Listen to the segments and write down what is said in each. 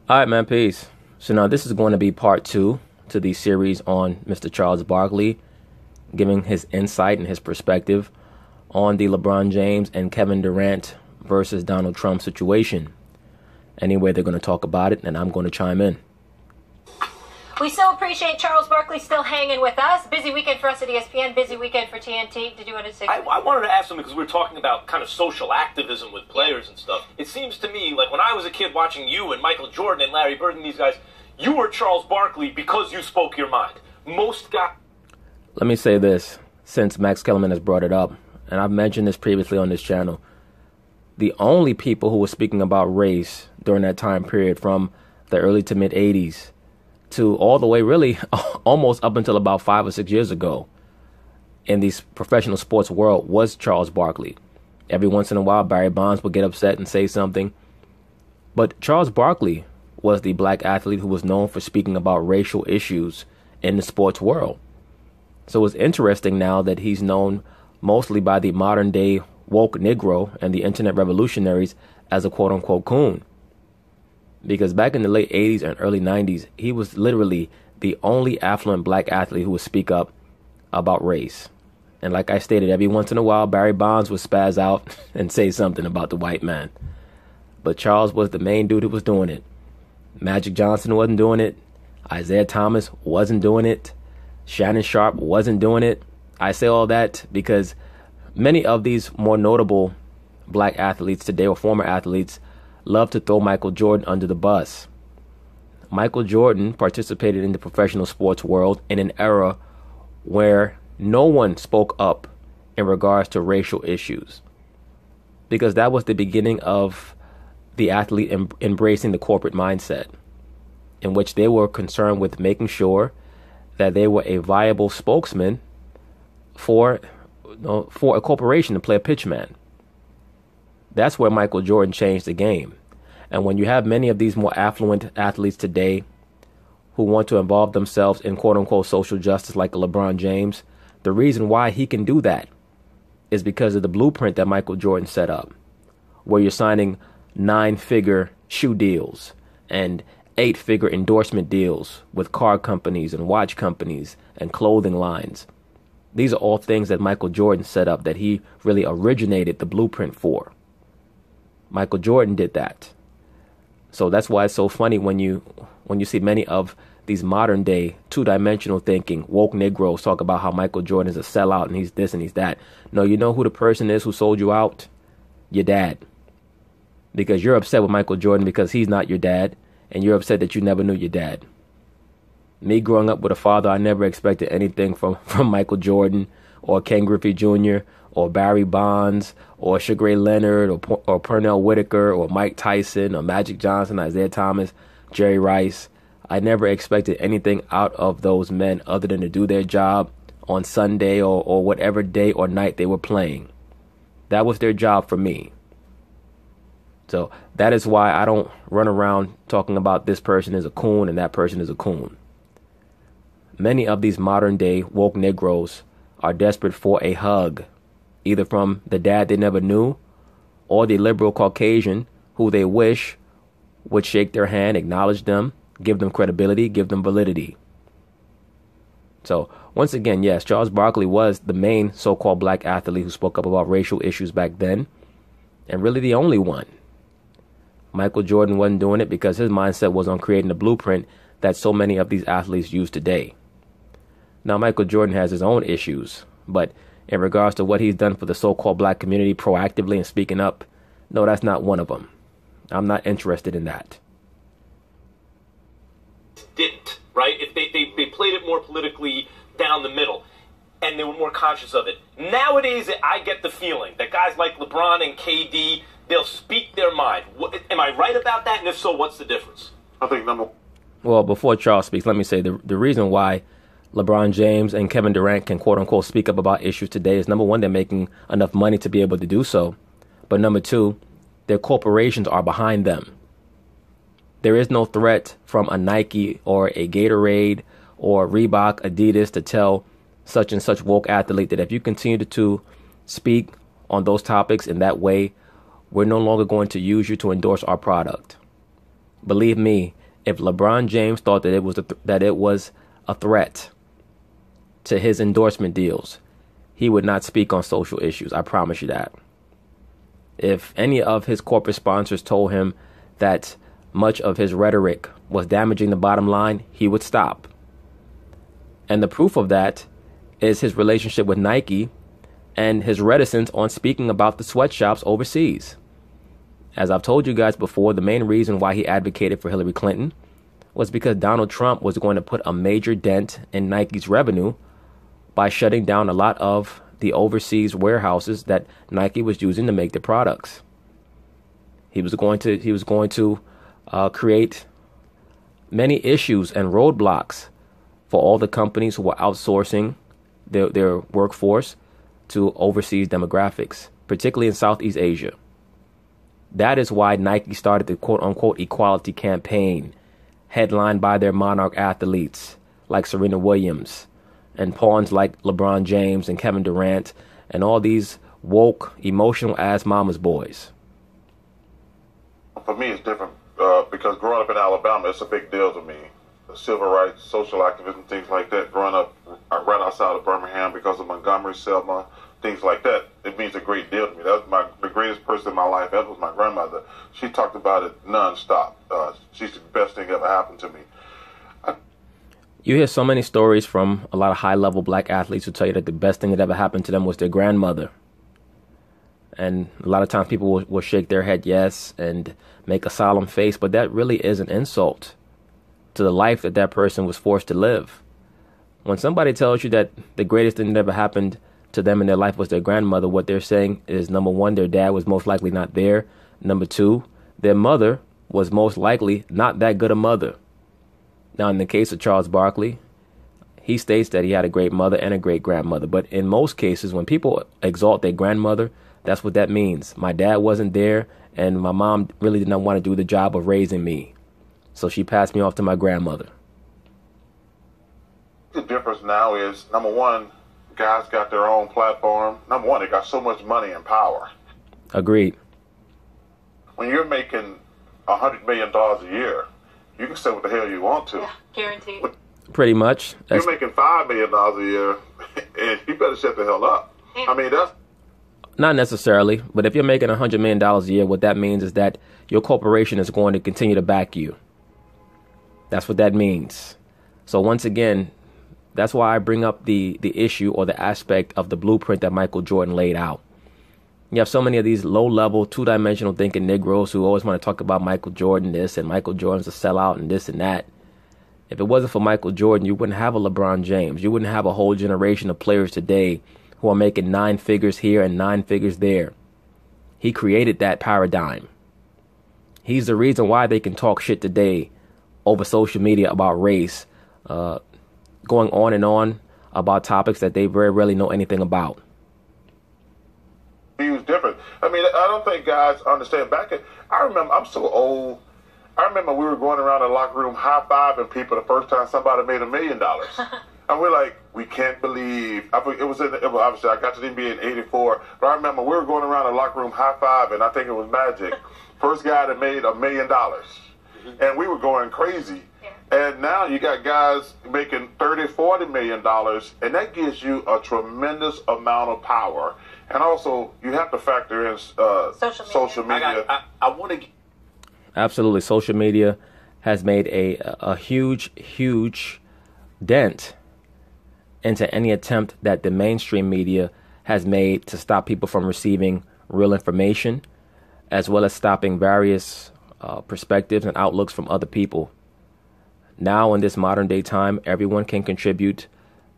All right, man, peace. So now this is going to be part two to the series on Mr. Charles Barkley, giving his insight and his perspective on the LeBron James and Kevin Durant versus Donald Trump situation. Anyway, they're going to talk about it, and I'm going to chime in. We still appreciate Charles Barkley still hanging with us. Busy weekend for us at ESPN, busy weekend for TNT. Did you want to say something? I wanted to ask something because we were talking about kind of social activism with players and stuff. It seems to me like when I was a kid watching you and Michael Jordan and Larry Bird and these guys, you were Charles Barkley because you spoke your mind. Most guys... Let me say this, since Max Kellerman has brought it up, and I've mentioned this previously on this channel. The only people who were speaking about race during that time period from the early to mid 80s to all the way really almost up until about 5 or 6 years ago in the professional sports world was Charles Barkley. Every once in a while, Barry Bonds would get upset and say something. But Charles Barkley was the black athlete who was known for speaking about racial issues in the sports world. So it's interesting now that he's known mostly by the modern day woke Negro and the internet revolutionaries as a quote unquote coon. Because back in the late 80s and early 90s, he was literally the only affluent black athlete who would speak up about race. And like I stated, every once in a while, Barry Bonds would spaz out and say something about the white man. But Charles was the main dude who was doing it. Magic Johnson wasn't doing it. Isaiah Thomas wasn't doing it. Shannon Sharp wasn't doing it. I say all that because many of these more notable black athletes today, or former athletes, love to throw Michael Jordan under the bus. Michael Jordan participated in the professional sports world in an era where no one spoke up in regards to racial issues, because that was the beginning of the athlete embracing the corporate mindset, in which they were concerned with making sure that they were a viable spokesman for a corporation to play a pitchman. That's where Michael Jordan changed the game. And when you have many of these more affluent athletes today who want to involve themselves in quote unquote social justice like LeBron James, the reason why he can do that is because of the blueprint that Michael Jordan set up, where you're signing 9-figure shoe deals and 8-figure endorsement deals with car companies and watch companies and clothing lines. These are all things that Michael Jordan set up, that he really originated the blueprint for. Michael Jordan did that. So that's why it's so funny when you see many of these modern day two-dimensional thinking woke Negroes talk about how Michael Jordan is a sellout and he's this and he's that. No, you know who the person is who sold you out? Your dad. Because you're upset with Michael Jordan because he's not your dad, and you're upset that you never knew your dad. Me growing up with a father, I never expected anything from Michael Jordan or Ken Griffey Jr. or Barry Bonds or Sugar Ray Leonard or Pernell Whitaker or Mike Tyson or Magic Johnson, Isaiah Thomas, Jerry Rice. I never expected anything out of those men other than to do their job on Sunday or whatever day or night they were playing. That was their job for me. So that is why I don't run around talking about this person is a coon and that person is a coon. Many of these modern day woke Negroes are desperate for a hug, either from the dad they never knew or the liberal Caucasian who they wish would shake their hand, acknowledge them, give them credibility, give them validity. So once again, yes, Charles Barkley was the main so-called black athlete who spoke up about racial issues back then, and really the only one. Michael Jordan wasn't doing it because his mindset was on creating the blueprint that so many of these athletes use today. Now, Michael Jordan has his own issues, but in regards to what he's done for the so-called black community proactively and speaking up, no, that's not one of them. I'm not interested in that. Didn't, right? If they played it more politically down the middle and they were more conscious of it. Nowadays, I get the feeling that guys like LeBron and KD, they'll speak their mind. Am I right about that? And if so, what's the difference? I think number... Well, before Charles speaks, let me say the reason why LeBron James and Kevin Durant can quote unquote speak up about issues today is, number one, they're making enough money to be able to do so. But number two, their corporations are behind them. There is no threat from a Nike or a Gatorade or Reebok, Adidas to tell such and such woke athlete that if you continue to speak on those topics in that way, we're no longer going to use you to endorse our product. Believe me, If LeBron James thought that it was a threat to his endorsement deals, he would not speak on social issues. I promise you that. If any of his corporate sponsors told him that much of his rhetoric was damaging the bottom line, he would stop. And the proof of that is his relationship with Nike and his reticence on speaking about the sweatshops overseas. As I've told you guys before, the main reason why he advocated for Hillary Clinton was because Donald Trump was going to put a major dent in Nike's revenue by shutting down a lot of the overseas warehouses that Nike was using to make their products. He was going to create many issues and roadblocks for all the companies who were outsourcing their workforce to overseas demographics, particularly in Southeast Asia. That is why Nike started the quote-unquote equality campaign, headlined by their monarch athletes like Serena Williams and pawns like LeBron James and Kevin Durant and all these woke, emotional-ass mama's boys. For me, it's different because growing up in Alabama, it's a big deal to me. Civil rights, social activism, things like that. Growing up right outside of Birmingham because of Montgomery, Selma, things like that, it means a great deal to me. That was the greatest person in my life ever was my grandmother. She talked about it nonstop. She's the best thing ever happened to me. You hear so many stories from a lot of high-level black athletes who tell you that the best thing that ever happened to them was their grandmother. And a lot of times people will shake their head yes and make a solemn face, but that really is an insult to the life that that person was forced to live. When somebody tells you that the greatest thing that ever happened to them in their life was their grandmother, what they're saying is, number one, their dad was most likely not there. Number two, their mother was most likely not that good a mother. Now, in the case of Charles Barkley, he states that he had a great mother and a great grandmother. But in most cases, when people exalt their grandmother, that's what that means. My dad wasn't there, and my mom really did not want to do the job of raising me. So she passed me off to my grandmother. The difference now is, number one, guys got their own platform. Number one, they got so much money and power. Agreed. When you're making $100 million a year, you can say what the hell you want to. Yeah, guaranteed. Pretty much. You're making $5 million a year, and you better shut the hell up. I mean, that's... Not necessarily, but if you're making $100 million a year, what that means is that your corporation is going to continue to back you. That's what that means. So once again, that's why I bring up the issue or the aspect of the blueprint that Michael Jordan laid out. You have so many of these low-level, two-dimensional thinking Negroes who always want to talk about Michael Jordan this and Michael Jordan's a sellout and this and that. If it wasn't for Michael Jordan, you wouldn't have a LeBron James. You wouldn't have a whole generation of players today who are making 9 figures here and 9 figures there. He created that paradigm. He's the reason why they can talk shit today over social media about race, going on and on about topics that they very rarely know anything about. He was different. I mean, I don't think guys understand. I remember, I'm so old. I remember we were going around the locker room high-fiving people the first time somebody made $1 million. And we're like, we can't believe. Obviously, I got to the NBA in '84, but I remember we were going around the locker room high-fiving. I think it was Magic. First guy that made $1 million. And we were going crazy. And now you got guys making $30, $40 million, and that gives you a tremendous amount of power. And also, you have to factor in social media. I want to... Absolutely. Social media has made a huge, huge dent into any attempt that the mainstream media has made to stop people from receiving real information, as well as stopping various perspectives and outlooks from other people. Now, in this modern day time, everyone can contribute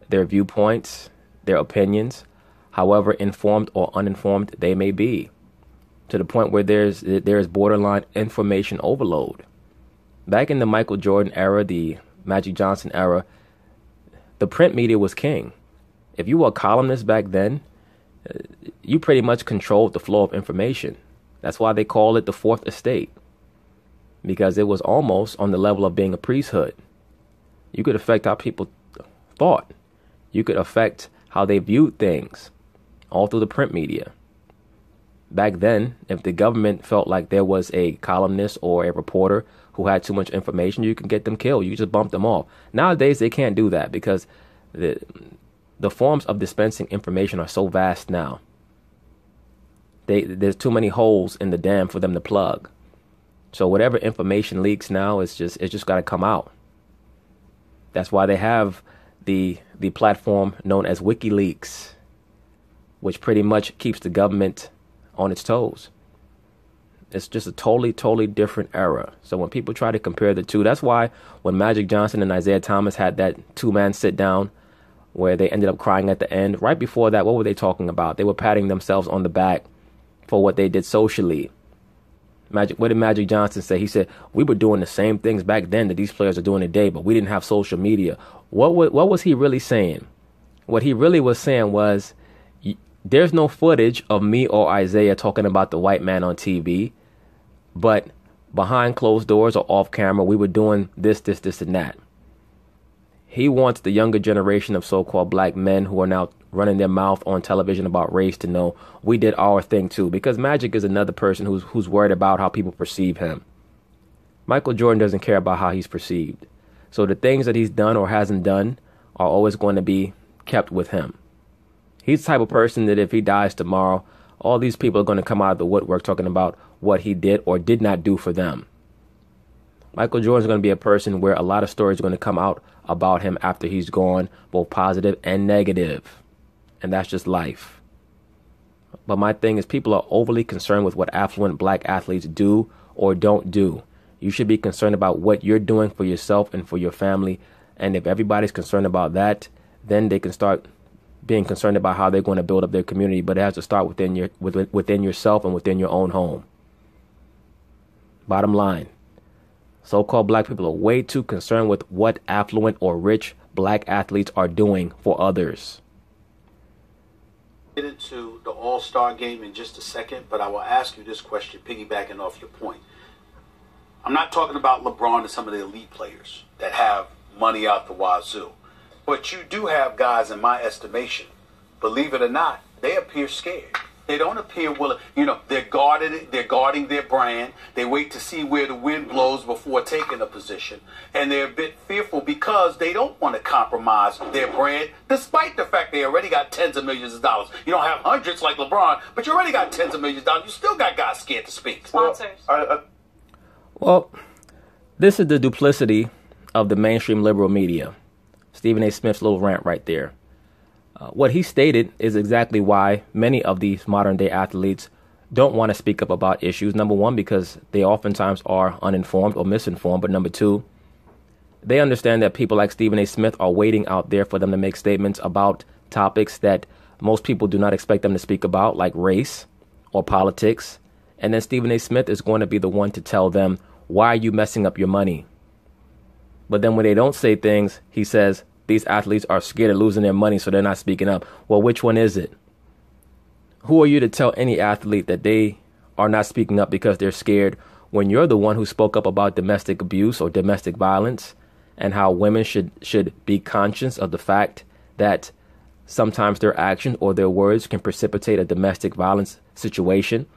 their viewpoints, their opinions, however informed or uninformed they may be, to the point where there's borderline information overload. Back in the Michael Jordan era, the Magic Johnson era, the print media was king. If you were a columnist back then, you pretty much controlled the flow of information. That's why they call it the fourth estate, because it was almost on the level of being a priesthood. You could affect how people thought. You could affect how they viewed things, all through the print media. back then, if the government felt like there was a columnist or a reporter who had too much information, you can get them killed. You just bump them off. Nowadays, they can't do that because the forms of dispensing information are so vast now. There's too many holes in the dam for them to plug. So whatever information leaks now, it's just got to come out. That's why they have the platform known as WikiLeaks, which pretty much keeps the government on its toes. It's just a totally different era. So when people try to compare the two, that's why when Magic Johnson and Isaiah Thomas had that two-man sit down where they ended up crying at the end, right before that, what were they talking about? They were patting themselves on the back for what they did socially. What did Magic Johnson say? He said, we were doing the same things back then that these players are doing today, but we didn't have social media. What was he really saying? What he really was saying was, there's no footage of me or Isaiah talking about the white man on TV, but behind closed doors or off camera, we were doing this, and that. He wants the younger generation of so-called black men who are now running their mouth on television about race to know we did our thing too, because Magic is another person who's worried about how people perceive him. Michael Jordan doesn't care about how he's perceived. So the things that he's done or hasn't done are always going to be kept with him. He's the type of person that if he dies tomorrow, all these people are going to come out of the woodwork talking about what he did or did not do for them. Michael Jordan's going to be a person where a lot of stories are going to come out about him after he's gone, both positive and negative. And that's just life. But my thing is, people are overly concerned with what affluent black athletes do or don't do. You should be concerned about what you're doing for yourself and for your family. And if everybody's concerned about that, then they can start being concerned about how they're going to build up their community. But it has to start within yourself and within your own home. Bottom line, so-called black people are way too concerned with what affluent or rich black athletes are doing for others. Get into the All-Star game in just a second, but I will ask you this question, piggybacking off your point. I'm not talking about LeBron and some of the elite players that have money out the wazoo. But you do have guys, in my estimation, believe it or not, they appear scared. They don't appear willing. You know, they're guarding their brand. They wait to see where the wind blows before taking a position. And they're a bit fearful because they don't want to compromise their brand, despite the fact they already got tens of millions of dollars. You don't have hundreds like LeBron, but you already got tens of millions of dollars. You still got guys scared to speak. Sponsors. Well, this is the duplicity of the mainstream liberal media. Stephen A. Smith's little rant right there. What he stated is exactly why many of these modern day athletes don't want to speak up about issues. Number one, because they oftentimes are uninformed or misinformed. But number two, they understand that people like Stephen A. Smith are waiting out there for them to make statements about topics that most people do not expect them to speak about, like race or politics. And then Stephen A. Smith is going to be the one to tell them, why are you messing up your money? But then when they don't say things, he says, these athletes are scared of losing their money, so they're not speaking up. Well, which one is it? Who are you to tell any athlete that they are not speaking up because they're scared when you're the one who spoke up about domestic abuse or domestic violence and how women should be conscious of the fact that sometimes their actions or their words can precipitate a domestic violence situation?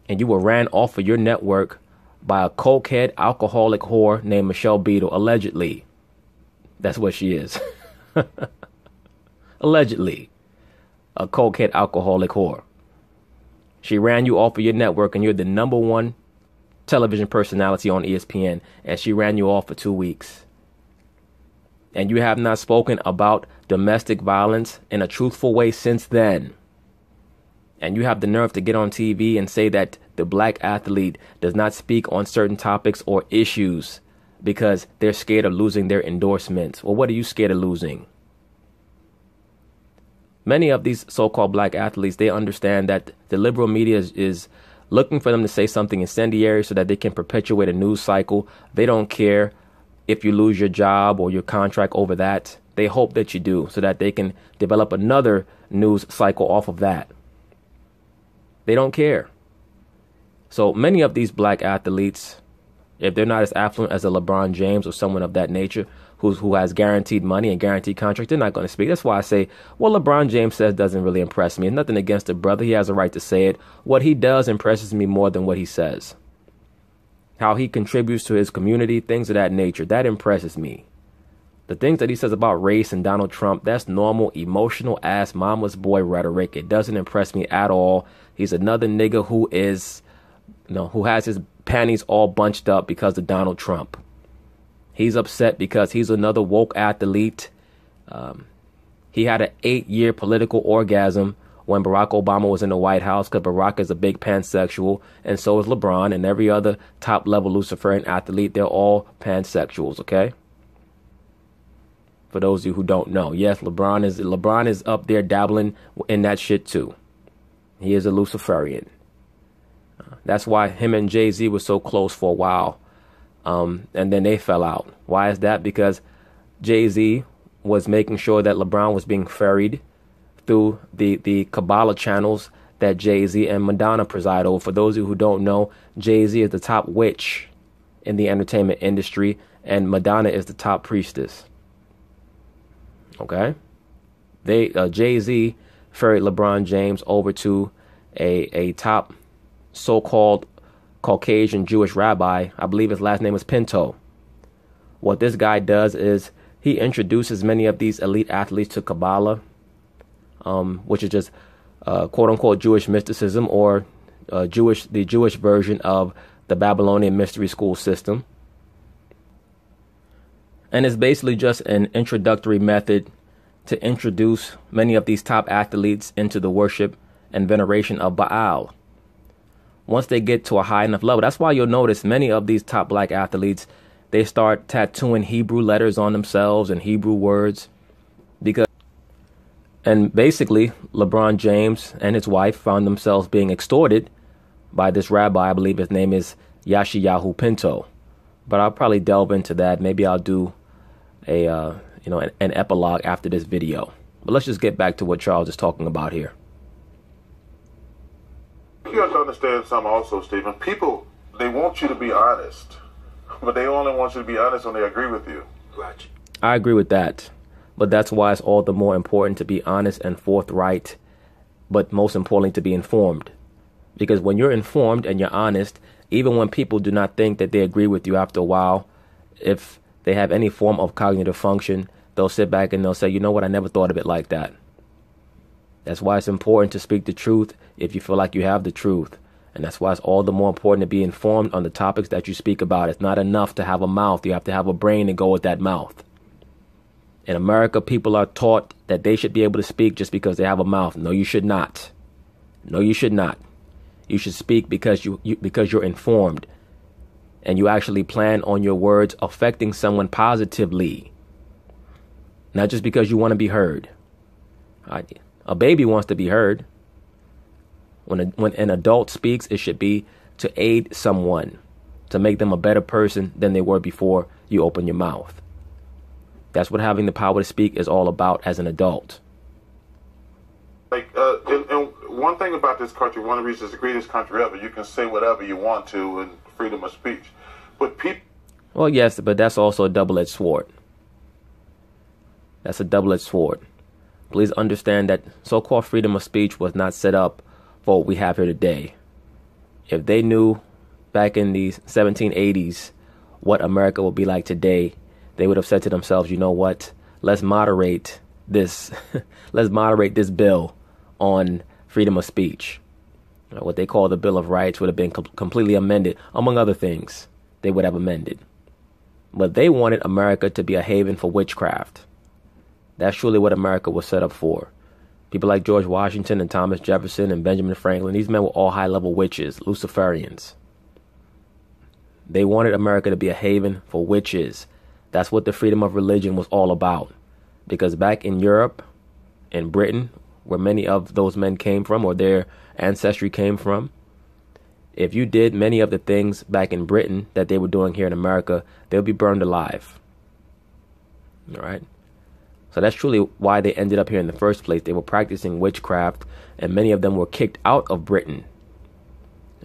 And you were ran off of your network by a cokehead, alcoholic whore named Michelle Beadle, allegedly. That's what she is. Allegedly. A cokehead, alcoholic whore. She ran you off of your network and you're the number one television personality on ESPN, and she ran you off for 2 weeks. And you have not spoken about domestic violence in a truthful way since then. And you have the nerve to get on TV and say that the black athlete does not speak on certain topics or issues because they're scared of losing their endorsements. Well, what are you scared of losing? Many of these so-called black athletes, they understand that the liberal media is looking for them to say something incendiary so that they can perpetuate a news cycle. They don't care if you lose your job or your contract over that. They hope that you do so that they can develop another news cycle off of that. They don't care. So many of these black athletes If they're not as affluent as a LeBron James or someone of that nature who has guaranteed money and guaranteed contracts, they're not going to speak. That's why I say what LeBron James says doesn't really impress me. It's nothing against the brother. He has a right to say it. What he does impresses me more than what he says. How he contributes to his community, things of that nature, that impresses me. The things that he says about race and Donald Trump, that's normal, emotional ass mama's boy rhetoric. It doesn't impress me at all. He's another nigga who has his panties all bunched up because of Donald Trump. He's upset because he's another woke athlete. He had an 8-year political orgasm when Barack Obama was in the White House, because Barack is a big pansexual, and so is LeBron and every other top-level Luciferian athlete. They're all pansexuals, okay? For those of you who don't know, yes, LeBron is up there dabbling in that shit too. He is a Luciferian. That's why him and Jay-Z were so close for a while, and then they fell out. Why is that? Because Jay-Z was making sure that LeBron was being ferried through the Kabbalah channels that Jay-Z and Madonna preside over. For those of you who don't know, Jay-Z is the top witch in the entertainment industry, and Madonna is the top priestess. Okay, Jay-Z ferried LeBron James over to a top so-called Caucasian Jewish rabbi. I believe his last name was Pinto. What this guy does is he introduces many of these elite athletes to Kabbalah, which is just quote-unquote Jewish mysticism, or the Jewish version of the Babylonian mystery school system. And it's basically just an introductory method to introduce many of these top athletes into the worship and veneration of Baal. Once they get to a high enough level, that's why you'll notice many of these top black athletes, they start tattooing Hebrew letters on themselves and Hebrew words. And basically, LeBron James and his wife found themselves being extorted by this rabbi. I believe his name is Yashayahu Pinto. But I'll probably delve into that. Maybe I'll do an epilogue after this video. But let's just get back to what Charles is talking about here. You have to understand something also, Stephen. People, they want you to be honest, but they only want you to be honest when they agree with you. Gotcha. I agree with that. But that's why it's all the more important to be honest and forthright, but most importantly to be informed. Because when you're informed and you're honest, even when people do not think that they agree with you, after a while, if they have any form of cognitive function, they'll sit back and they'll say, you know what, I never thought of it like that. That's why it's important to speak the truth if you feel like you have the truth. And that's why it's all the more important to be informed on the topics that you speak about. It's not enough to have a mouth. You have to have a brain to go with that mouth. In America, people are taught that they should be able to speak just because they have a mouth. No, you should not. No, you should not. You should speak because you're informed, and you actually plan on your words affecting someone positively, not just because you want to be heard. A baby wants to be heard. When an adult speaks, it should be to aid someone, to make them a better person than they were before you open your mouth. That's what having the power to speak is all about as an adult. And one thing about this country, one of the reasons it's the greatest country ever, you can say whatever you want to and freedom of speech. But people... Well, yes, but that's also a double-edged sword. That's a double-edged sword. Please understand that so-called freedom of speech was not set up for what we have here today. If they knew back in the 1780s what America would be like today, they would have said to themselves, you know what, let's moderate this let's moderate this bill on freedom of speech. What they call the Bill of Rights would have been completely amended, among other things they would have amended. But they wanted America to be a haven for witchcraft. That's truly what America was set up for. People like George Washington and Thomas Jefferson and Benjamin Franklin, these men were all high-level witches, Luciferians. They wanted America to be a haven for witches. That's what the freedom of religion was all about. Because back in Europe, in Britain, where many of those men came from, or their ancestry came from, if you did many of the things back in Britain that they were doing here in America, they'll be burned alive. All right? So that's truly why they ended up here in the first place. They were practicing witchcraft, and many of them were kicked out of Britain.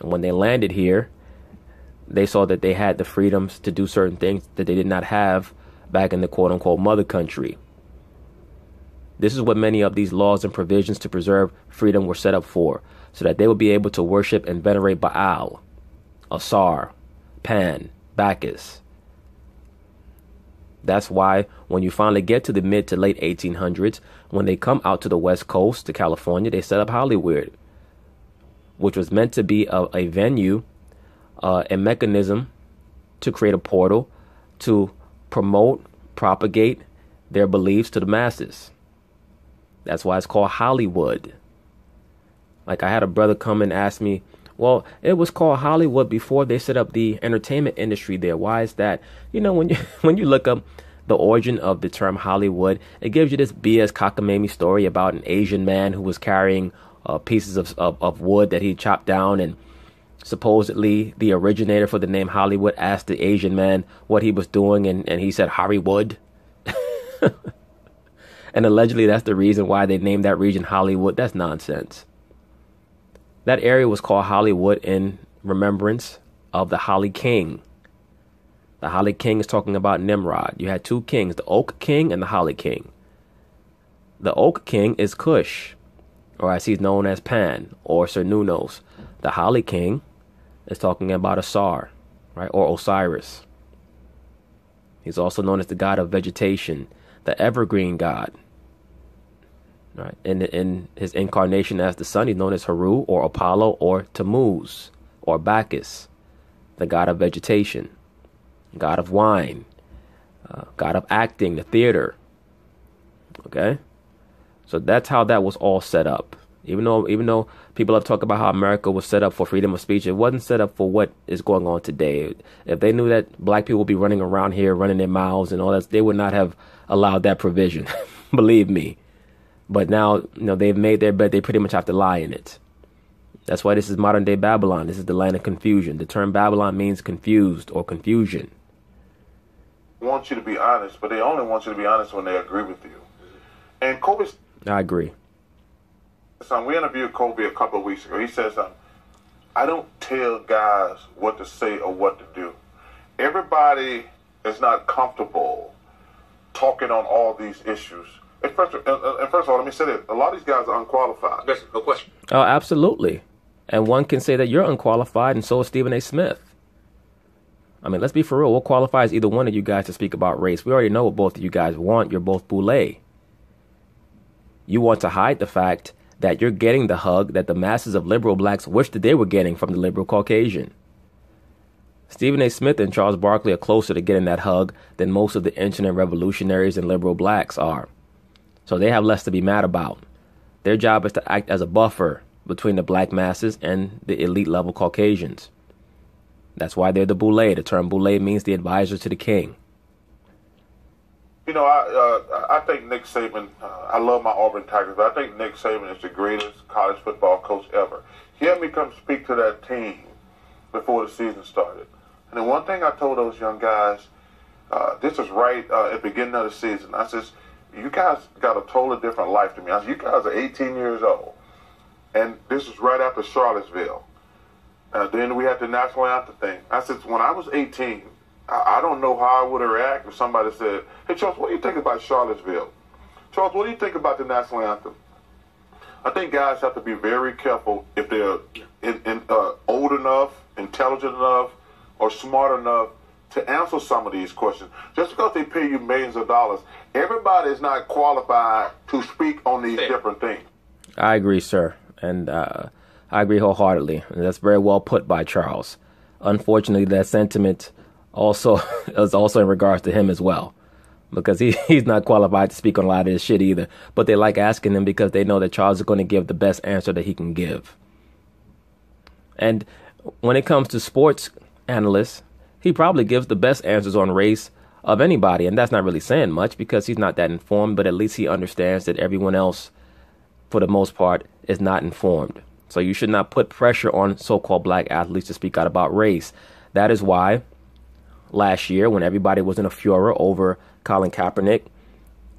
And when they landed here, they saw that they had the freedoms to do certain things that they did not have back in the quote-unquote mother country. This is what many of these laws and provisions to preserve freedom were set up for, so that they would be able to worship and venerate Baal, Asar, Pan, Bacchus. That's why when you finally get to the mid to late 1800s, when they come out to the West Coast, to California, they set up Hollywood, which was meant to be a venue, a mechanism to create a portal to promote, propagate their beliefs to the masses. That's why it's called Hollywood. Like, I had a brother come and ask me, well, it was called Hollywood before they set up the entertainment industry there. Why is that? You know, when you look up the origin of the term Hollywood, it gives you this BS cockamamie story about an Asian man who was carrying pieces of wood that he chopped down, and supposedly the originator for the name Hollywood asked the Asian man what he was doing, and he said Hollywood. And allegedly that's the reason why they named that region Hollywood. That's nonsense. That area was called Hollywood in remembrance of the Holly King. The Holly King is talking about Nimrod. You had two kings, the Oak King and the Holly King. The Oak King is Cush, or as he's known as Pan, or Cernunnos. The Holly King is talking about Asar, right, or Osiris. He's also known as the god of vegetation, the evergreen god. Right. In his incarnation as the sun, he's known as Heru or Apollo or Tammuz or Bacchus, the god of vegetation, god of wine, god of acting, the theater. Okay, so that's how that was all set up. Even though people have talked about how America was set up for freedom of speech, it wasn't set up for what is going on today. If they knew that black people would be running around here, running their mouths and all that, they would not have allowed that provision. Believe me. But now, they've made their bed. They pretty much have to lie in it. That's why this is modern day Babylon. This is the land of confusion. The term Babylon means confused or confusion. They want you to be honest, but they only want you to be honest when they agree with you. And Kobe, I agree. We interviewed Kobe a couple of weeks ago. He said something. I don't tell guys what to say or what to do. Everybody is not comfortable talking on all these issues. And first of all, let me say this. A lot of these guys are unqualified. Yes, no question. Oh, absolutely. And one can say that you're unqualified, and so is Stephen A. Smith. I mean, let's be for real. What qualifies either one of you guys to speak about race? We already know what both of you guys want. You're both boule. You want to hide the fact that you're getting the hug that the masses of liberal blacks wish that they were getting from the liberal Caucasian. Stephen A. Smith and Charles Barkley are closer to getting that hug than most of the internet revolutionaries and liberal blacks are. So they have less to be mad about. Their job is to act as a buffer between the black masses and the elite level Caucasians. That's why they're the boule. The term boule means the advisor to the king. I think Nick Saban, I love my Auburn Tigers, but I think Nick Saban is the greatest college football coach ever. He had me come speak to that team before the season started. And the one thing I told those young guys, this is right at the beginning of the season. I says, you guys got a totally different life to me. I said, you guys are 18 years old. And this is right after Charlottesville. Then we had the national anthem thing. I said, when I was 18, I don't know how I would react if somebody said, hey, Charles, what do you think about Charlottesville? Charles, what do you think about the national anthem? I think guys have to be very careful if they're old enough, intelligent enough, or smart enough to answer some of these questions. Just because they pay you millions of dollars, everybody is not qualified to speak on these different things. I agree, sir. And I agree wholeheartedly. And that's very well put by Charles. Unfortunately, that sentiment also is also in regards to him as well, because he's not qualified to speak on a lot of this shit either. But they like asking him because they know that Charles is going to give the best answer that he can give. And when it comes to sports analysts, he probably gives the best answers on race of anybody. And that's not really saying much because he's not that informed, but at least he understands that everyone else, for the most part, is not informed. So you should not put pressure on so-called black athletes to speak out about race. That is why last year, when everybody was in a furor over Colin Kaepernick,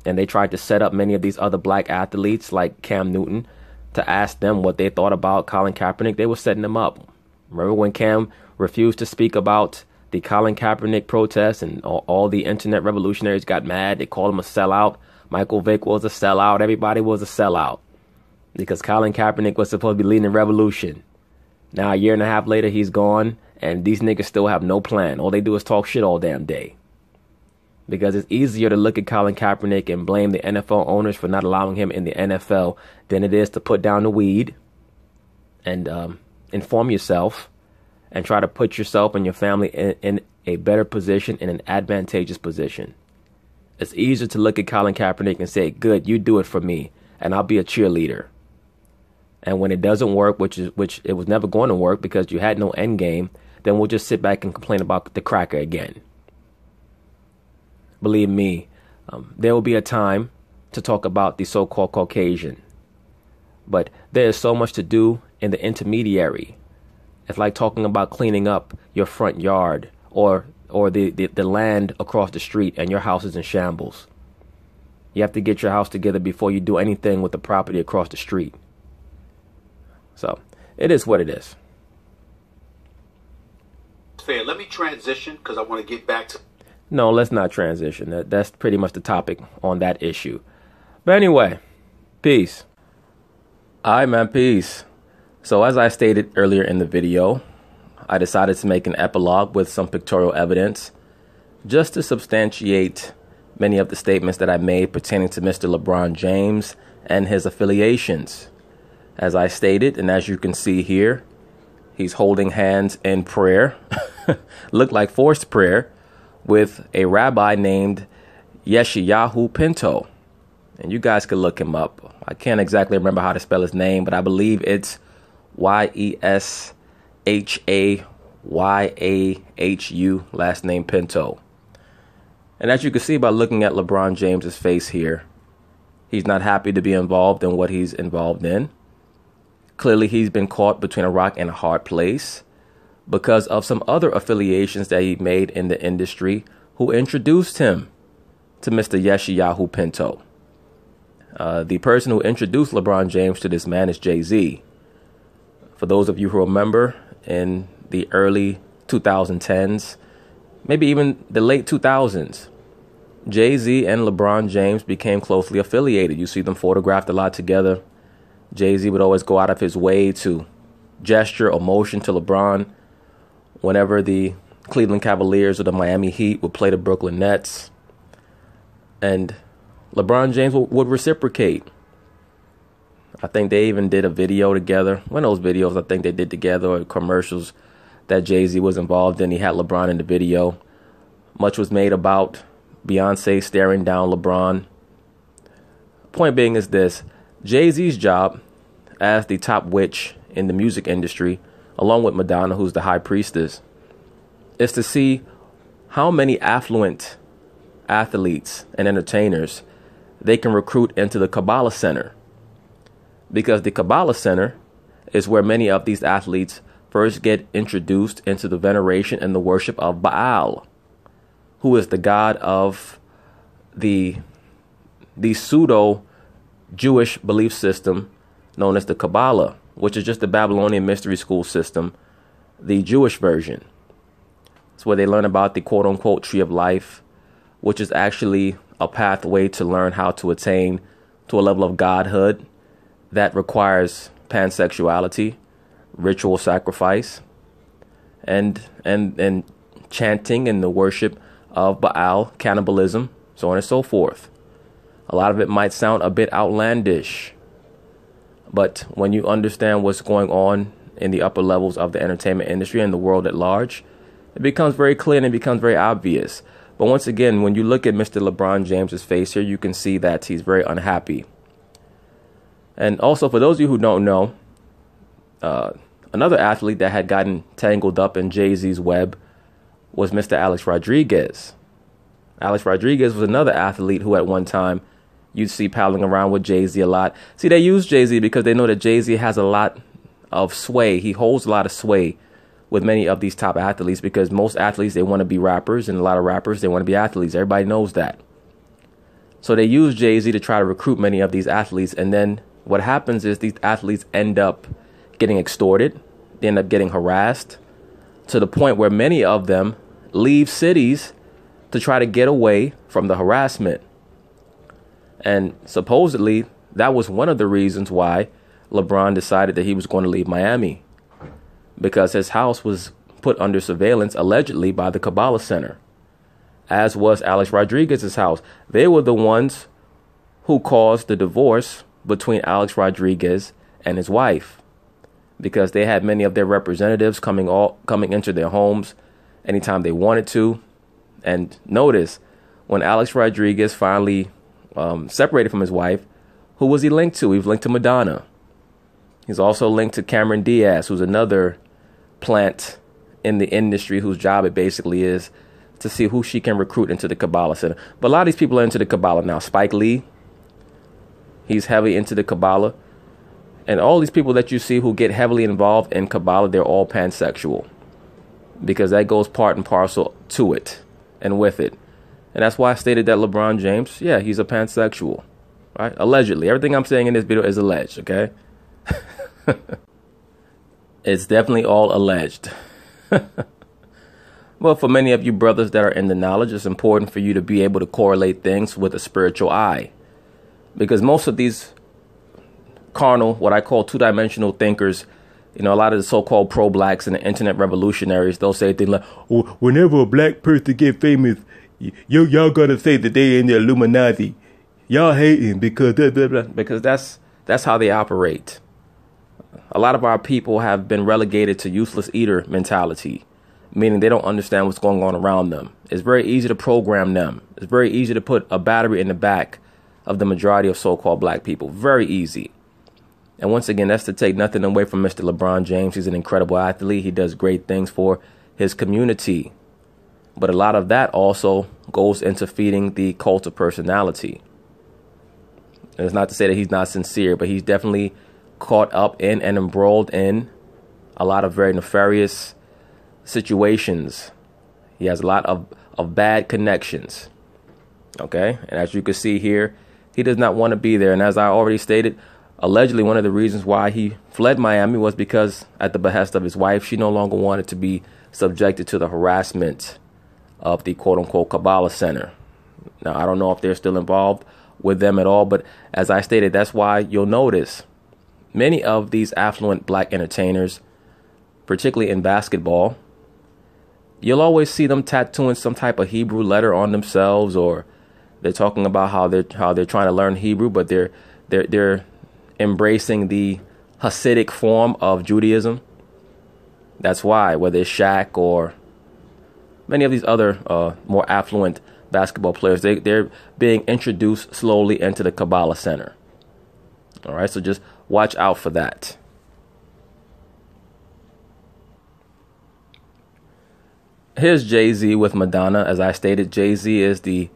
and they tried to set up many of these other black athletes like Cam Newton to ask them what they thought about Colin Kaepernick, they were setting them up Remember when Cam refused to speak about the Colin Kaepernick protests and all the internet revolutionaries got mad? They called him a sellout. Michael Vick was a sellout. Everybody was a sellout because Colin Kaepernick was supposed to be leading the revolution. Now, a year and a half later, he's gone, and these niggas still have no plan. All they do is talk shit all damn day. Because it's easier to look at Colin Kaepernick and blame the NFL owners for not allowing him in the NFL than it is to put down the weed and inform yourself and try to put yourself and your family in a better position, in an advantageous position. It's easier to look at Colin Kaepernick and say, good, you do it for me, and I'll be a cheerleader. And when it doesn't work, which it was never going to work because you had no end game, then we'll just sit back and complain about the cracker again. Believe me, there will be a time to talk about the so-called Caucasian. But there is so much to do in the intermediary. It's like talking about cleaning up your front yard or the land across the street and your house is in shambles. You have to get your house together before you do anything with the property across the street. So it is what it is. Fair. Let me transition because I want to get back to... No, let's not transition. That's pretty much the topic on that issue. But anyway, peace. All right, man, peace. So as I stated earlier in the video, I decided to make an epilogue with some pictorial evidence just to substantiate many of the statements that I made pertaining to Mr. LeBron James and his affiliations. As I stated, and as you can see here, he's holding hands in prayer, looked like forced prayer, with a rabbi named Yeshayahu Pinto. And you guys could look him up. I can't exactly remember how to spell his name, but I believe it's Yeshayahu, last name Pinto. And as you can see by looking at LeBron James's face here, he's not happy to be involved in what he's involved in. Clearly, he's been caught between a rock and a hard place because of some other affiliations that he made in the industry who introduced him to Mr. Yeshayahu Pinto. The person who introduced LeBron James to this man is Jay-Z. For those of you who remember, in the early 2010s, maybe even the late 2000s, Jay-Z and LeBron James became closely affiliated. You see them photographed a lot together. Jay-Z would always go out of his way to gesture or motion to LeBron whenever the Cleveland Cavaliers or the Miami Heat would play the Brooklyn Nets. And LeBron James would reciprocate. I think they even did a video together. One of those videos I think they did together, or commercials that Jay-Z was involved in. He had LeBron in the video. Much was made about Beyonce staring down LeBron. Point being is this: Jay-Z's job as the top witch in the music industry, along with Madonna, who's the high priestess, is to see how many affluent athletes and entertainers they can recruit into the Kabbalah Center. Because the Kabbalah Center is where many of these athletes first get introduced into the veneration and the worship of Baal, who is the god of the pseudo-Jewish belief system known as the Kabbalah, which is just the Babylonian mystery school system, the Jewish version. It's where they learn about the quote-unquote tree of life, which is actually a pathway to learn how to attain to a level of godhood that requires pansexuality, ritual sacrifice, and chanting and the worship of Baal, cannibalism, so on and so forth. A lot of it might sound a bit outlandish, but when you understand what's going on in the upper levels of the entertainment industry and the world at large, it becomes very clear and it becomes very obvious. But once again, when you look at Mr. LeBron James's face here, you can see that he's very unhappy. And also, for those of you who don't know, another athlete that had gotten tangled up in Jay-Z's web was Mr. Alex Rodriguez. Alex Rodriguez was another athlete who at one time you'd see palling around with Jay-Z a lot. See, they use Jay-Z because they know that Jay-Z has a lot of sway. He holds a lot of sway with many of these top athletes because most athletes, they want to be rappers, and a lot of rappers, they want to be athletes. Everybody knows that. So they use Jay-Z to try to recruit many of these athletes, and then what happens is these athletes end up getting extorted, They end up getting harassed to the point where many of them leave cities to try to get away from the harassment. And supposedly that was one of the reasons why LeBron decided that he was going to leave Miami, because his house was put under surveillance allegedly by the Kabbalah Center, as was Alex Rodriguez's house. They were the ones who caused the divorce between Alex Rodriguez and his wife, because they had many of their representatives coming into their homes anytime they wanted to. And notice, when Alex Rodriguez finally separated from his wife, who was he linked to? He was linked to Madonna. He's also linked to Cameron Diaz, who's another plant in the industry whose job it basically is to see who she can recruit into the Kabbalah Center. But a lot of these people are into the Kabbalah now. Spike Lee, he's heavily into the Kabbalah. And all these people that you see who get heavily involved in Kabbalah, they're all pansexual, because that goes part and parcel to it and with it. And that's why I stated that LeBron James, yeah, he's a pansexual, right? Allegedly. Everything I'm saying in this video is alleged, okay? It's definitely all alleged. Well, for many of you brothers that are in the knowledge, it's important for you to be able to correlate things with a spiritual eye, because most of these carnal, what I call two-dimensional thinkers, you know, a lot of the so-called pro-blacks and the internet revolutionaries, they'll say things like, oh, whenever a black person get famous, y'all gotta say that they in the Illuminati. Y'all hating because blah, blah, blah. Because that's how they operate. A lot of our people have been relegated to useless eater mentality, meaning they don't understand what's going on around them. It's very easy to program them. It's very easy to put a battery in the back of the majority of so-called black people. Very easy. And once again, that's to take nothing away from Mr. LeBron James. He's an incredible athlete. He does great things for his community. But a lot of that also goes into feeding the cult of personality. And it's not to say that he's not sincere, but he's definitely caught up in and embroiled in a lot of very nefarious situations. He has a lot of bad connections. Okay? And as you can see here, he does not want to be there. And as I already stated, allegedly one of the reasons why he fled Miami was because, at the behest of his wife, she no longer wanted to be subjected to the harassment of the quote-unquote Kabbalah Center. Now, I don't know if they're still involved with them at all, but as I stated, that's why you'll notice many of these affluent black entertainers, particularly in basketball, you'll always see them tattooing some type of Hebrew letter on themselves, or they're talking about how they're trying to learn Hebrew, but they're embracing the Hasidic form of Judaism. That's why, whether it's Shaq or many of these other more affluent basketball players, they're being introduced slowly into the Kabbalah Center. All right, so just watch out for that. Here's Jay-Z with Madonna. As I stated, Jay-Z is the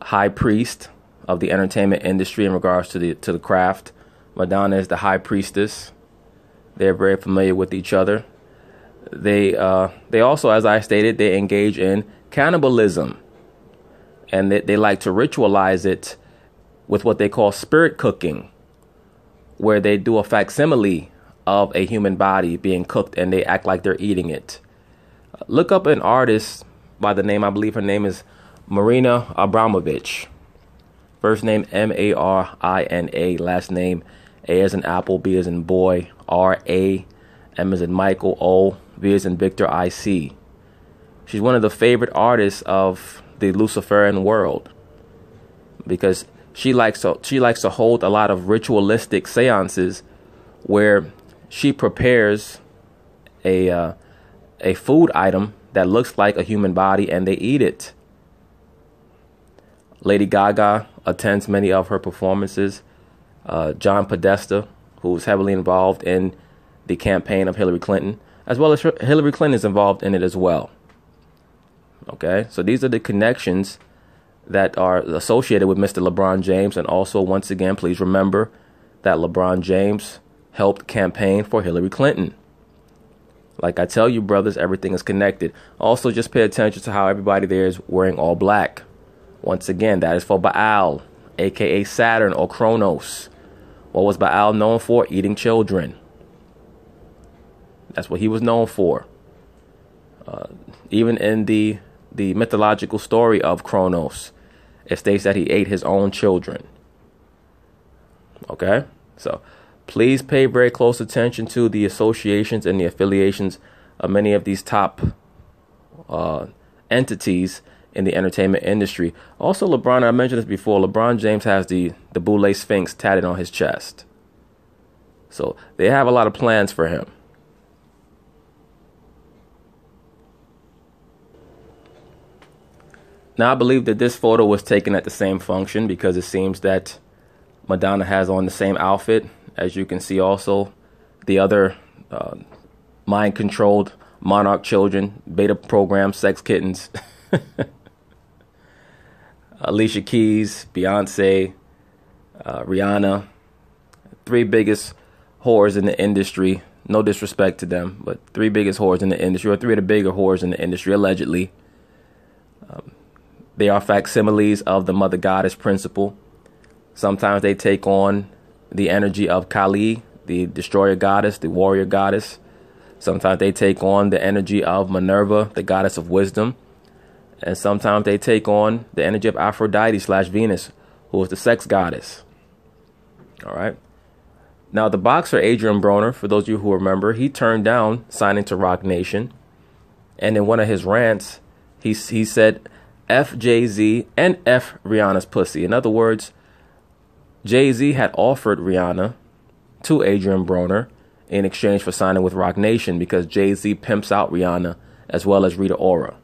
high priest of the entertainment industry in regards to the craft. Madonna is the high priestess. They're very familiar with each other. They also, as I stated, they engage in cannibalism, and they like to ritualize it with what they call spirit cooking, where they do a facsimile of a human body being cooked and they act like they're eating it. Look up an artist by the name, I believe her name is Marina Abramovich. First name Marina, last name A as in Apple, B as in boy, R-A, M as in Michael, O, V as in Victor, I-C. She's one of the favorite artists of the Luciferian world, because she likes to hold a lot of ritualistic seances where she prepares a food item that looks like a human body and they eat it. Lady Gaga attends many of her performances. John Podesta, who's heavily involved in the campaign of Hillary Clinton, as well as Hillary Clinton is involved in it as well. Okay, so these are the connections that are associated with Mr. LeBron James. And also, once again, please remember that LeBron James helped campaign for Hillary Clinton. Like I tell you, brothers, everything is connected. Also, just pay attention to how everybody there is wearing all black. Once again, that is for Baal, aka Saturn or Kronos. What was Baal known for? Eating children. That's what he was known for. Even in the mythological story of Kronos, it states that he ate his own children. Okay? So please pay very close attention to the associations and the affiliations of many of these top entities in the entertainment industry. Also, LeBron, I mentioned this before, LeBron James has the Boule Sphinx tatted on his chest. So they have a lot of plans for him. Now, I believe that this photo was taken at the same function because it seems that Madonna has on the same outfit. As you can see also, the other mind-controlled monarch children, beta program sex kittens. Alicia Keys, Beyonce, Rihanna, 3 biggest whores in the industry. No disrespect to them, but 3 biggest whores in the industry, or 3 of the bigger whores in the industry, allegedly. They are facsimiles of the mother goddess principle. Sometimes they take on the energy of Kali, the destroyer goddess, the warrior goddess. Sometimes they take on the energy of Minerva, the goddess of wisdom. And sometimes they take on the energy of Aphrodite/Venus, who is the sex goddess. All right. Now, the boxer Adrian Broner, for those of you who remember, he turned down signing to Roc Nation. And in one of his rants, he said, F Jay-Z and F Rihanna's pussy. In other words, Jay-Z had offered Rihanna to Adrian Broner in exchange for signing with Roc Nation because Jay-Z pimps out Rihanna as well as Rita Ora.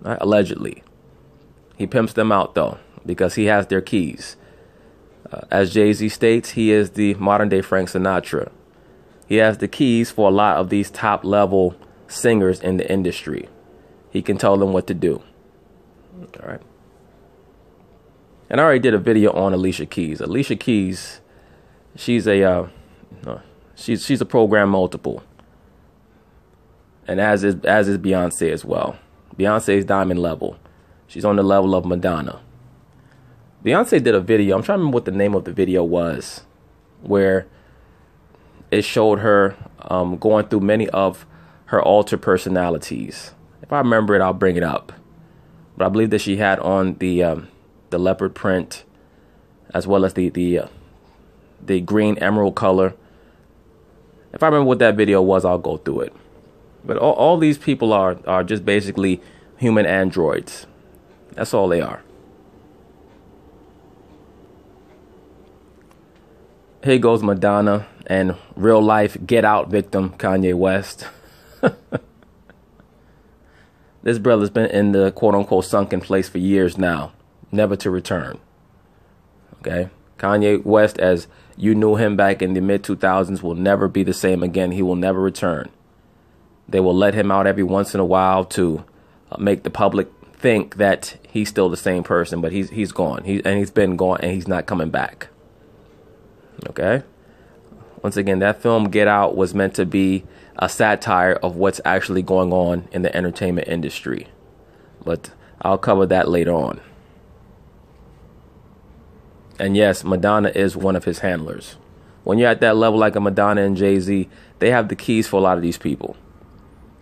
Right? Allegedly. He pimps them out, though, because he has their keys. As Jay-Z states, he is the modern-day Frank Sinatra. He has the keys for a lot of these top-level singers in the industry. He can tell them what to do. All right. And I already did a video on Alicia Keys. Alicia Keys, she's a program multiple, and as is Beyonce as well. Beyonce's diamond level. She's on the level of Madonna. Beyonce did a video. I'm trying to remember what the name of the video was, where it showed her going through many of her altered personalities. If I remember it, I'll bring it up. But I believe that she had on the leopard print, as well as the green emerald color. If I remember what that video was, I'll go through it. But all these people are just basically human androids. That's all they are. Here goes Madonna and real life Get Out victim Kanye West. This brother's been in the quote-unquote sunken place for years now, never to return. Okay? Kanye West, as you knew him back in the mid-2000s, will never be the same again. He will never return. They will let him out every once in a while to make the public think that he's still the same person, but he's gone. He's been gone, and he's not coming back. Okay? Once again, that film Get Out was meant to be a satire of what's actually going on in the entertainment industry. But I'll cover that later on. And yes, Madonna is one of his handlers. When you're at that level like a Madonna and Jay-Z, they have the keys for a lot of these people.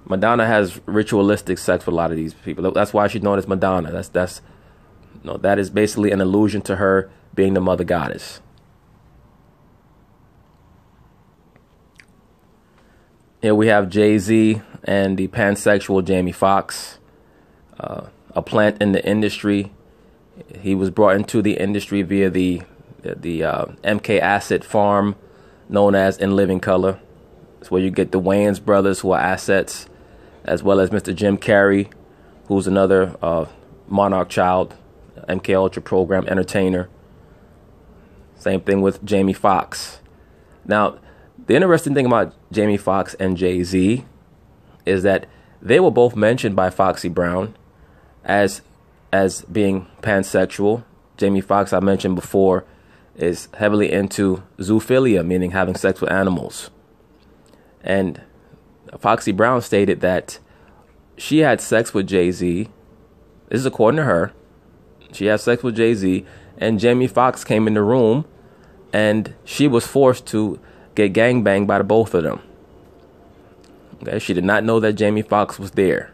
Madonna has ritualistic sex with a lot of these people. That's why she's known as Madonna. That is basically an allusion to her being the mother goddess. Here we have Jay-Z and the pansexual Jamie Foxx, a plant in the industry. He was brought into the industry via the MK Asset farm known as In Living Color. It's where you get the Wayans brothers, who are assets, as well as Mr. Jim Carrey, who's another Monarch child, MK Ultra program entertainer. Same thing with Jamie Foxx. Now, the interesting thing about Jamie Foxx and Jay-Z is that they were both mentioned by Foxy Brown as being pansexual. Jamie Foxx, I mentioned before, is heavily into zoophilia, meaning having sex with animals. And Foxy Brown stated that she had sex with Jay-Z. This is according to her. She had sex with Jay-Z, and Jamie Foxx came in the room, and she was forced to get gangbanged by the both of them. Okay, she did not know that Jamie Foxx was there.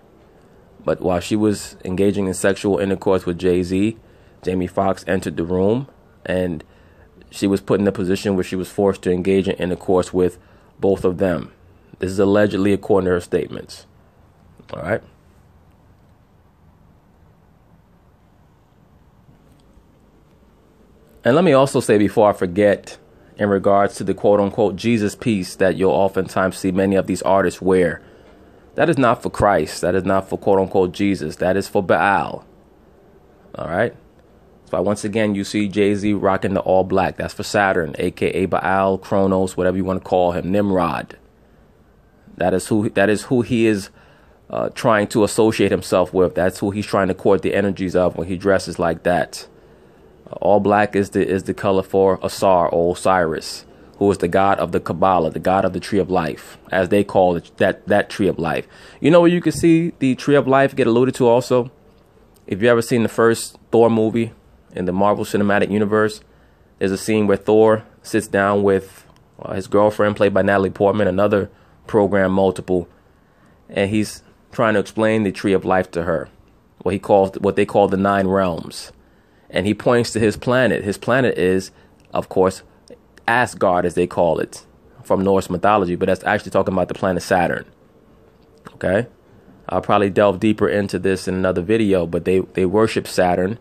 But while she was engaging in sexual intercourse with Jay-Z, Jamie Foxx entered the room, and she was put in a position where she was forced to engage in intercourse with both of them. This is allegedly according to her statements. All right. And let me also say before I forget, in regards to the quote-unquote Jesus piece that you'll oftentimes see many of these artists wear, that is not for Christ. That is not for quote-unquote Jesus. That is for Baal. All right? So once again, you see Jay-Z rocking the all black. That's for Saturn, a.k.a. Baal, Kronos, whatever you want to call him, Nimrod. That is who he is trying to associate himself with. That's who he's trying to court the energies of when he dresses like that. All black is the color for Asar or Osiris, who is the god of the Kabbalah, the god of the tree of life, as they call it, that tree of life. You know where you can see the tree of life get alluded to also? If you ever seen the first Thor movie in the Marvel Cinematic Universe, there's a scene where Thor sits down with his girlfriend, played by Natalie Portman, another program multiple, and he's trying to explain the tree of life to her, what they call the 9 realms. And he points to his planet. His planet is, of course, Asgard, as they call it, from Norse mythology. But that's actually talking about the planet Saturn. Okay? I'll probably delve deeper into this in another video. But they worship Saturn.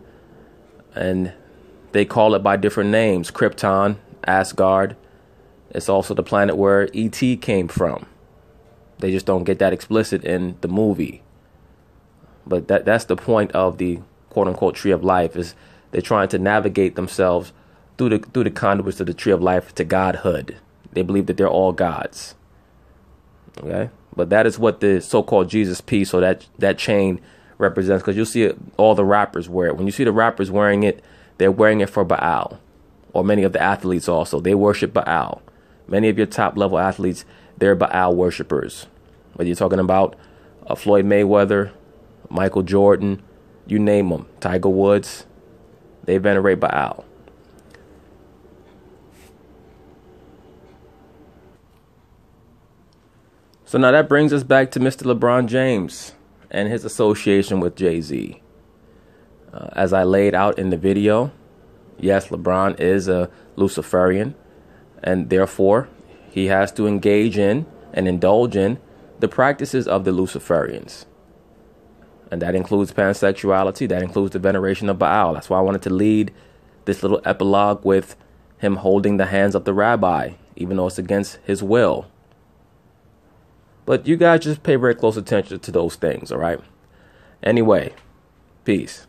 And they call it by different names. Krypton, Asgard. It's also the planet where E.T. came from. They just don't get that explicit in the movie. But that's the point of the quote-unquote tree of life, is they're trying to navigate themselves through the conduits of the tree of life to godhood. They believe that they're all gods. Okay? But that is what the so-called Jesus piece, or that chain, represents. Because you'll see all the rappers wear it. When you see the rappers wearing it, they're wearing it for Baal. Or many of the athletes also. They worship Baal. Many of your top-level athletes, they're Baal worshippers. Whether you're talking about Floyd Mayweather, Michael Jordan, you name them, Tiger Woods, they venerate Baal. So now that brings us back to Mr. LeBron James and his association with Jay-Z. As I laid out in the video, yes, LeBron is a Luciferian, and therefore he has to engage in and indulge in the practices of the Luciferians. And that includes pansexuality. That includes the veneration of Baal. That's why I wanted to lead this little epilogue with him holding the hands of the rabbi, even though it's against his will. But you guys just pay very close attention to those things, all right? Anyway, peace.